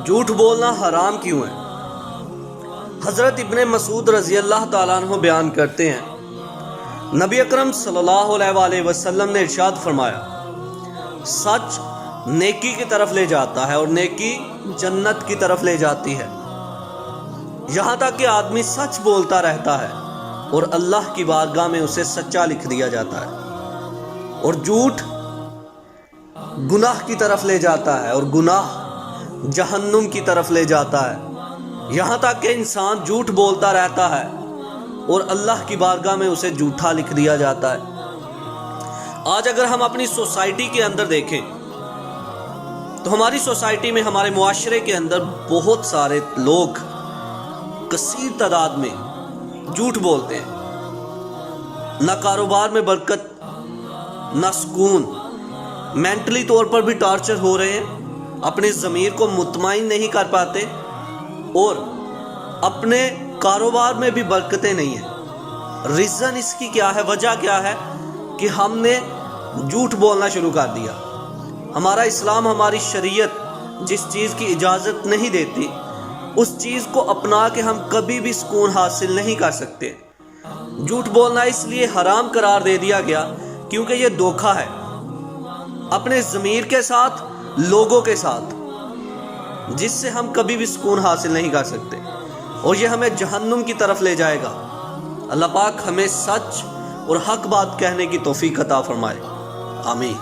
جھوٹ بولنا حرام کیوں ہے؟ حضرت ابن مسعود رضی اللہ تعالیٰ عنہ بیان کرتے ہیں، نبی اکرم صلی اللہ علیہ وآلہ وسلم نے ارشاد فرمایا، سچ نیکی کی طرف لے جاتا ہے اور نیکی جنت کی طرف لے جاتی ہے، یہاں تک کہ آدمی سچ بولتا رہتا ہے اور اللہ کی بارگاہ میں اسے سچا لکھ دیا جاتا ہے، اور جھوٹ گناہ کی طرف لے جاتا ہے اور گناہ جہنم کی طرف لے جاتا ہے، یہاں تک کہ انسان جھوٹ بولتا رہتا ہے اور اللہ کی بارگاہ میں اسے جھوٹا لکھ دیا جاتا ہے۔ آج اگر ہم اپنی سوسائٹی کے اندر دیکھیں تو ہماری سوسائٹی میں، ہمارے معاشرے کے اندر بہت سارے لوگ کثیر تعداد میں جھوٹ بولتے ہیں، نہ کاروبار میں برکت، نہ سکون، مینٹلی طور پر بھی ٹارچر ہو رہے ہیں، اپنے ضمیر کو مطمئن نہیں کر پاتے، اور اپنے کاروبار میں بھی برکتیں نہیں ہیں۔ ریزن اس کی کیا ہے؟ وجہ کیا ہے؟ کہ ہم نے جھوٹ بولنا شروع کر دیا۔ ہمارا اسلام، ہماری شریعت جس چیز کی اجازت نہیں دیتی، اس چیز کو اپنا کے ہم کبھی بھی سکون حاصل نہیں کر سکتے۔ جھوٹ بولنا اس لیے حرام قرار دے دیا گیا کیونکہ یہ دھوکہ ہے، اپنے ضمیر کے ساتھ، لوگوں کے ساتھ، جس سے ہم کبھی بھی سکون حاصل نہیں کر سکتے، اور یہ ہمیں جہنم کی طرف لے جائے گا۔ اللہ پاک ہمیں سچ اور حق بات کہنے کی توفیق عطا فرمائے، آمین۔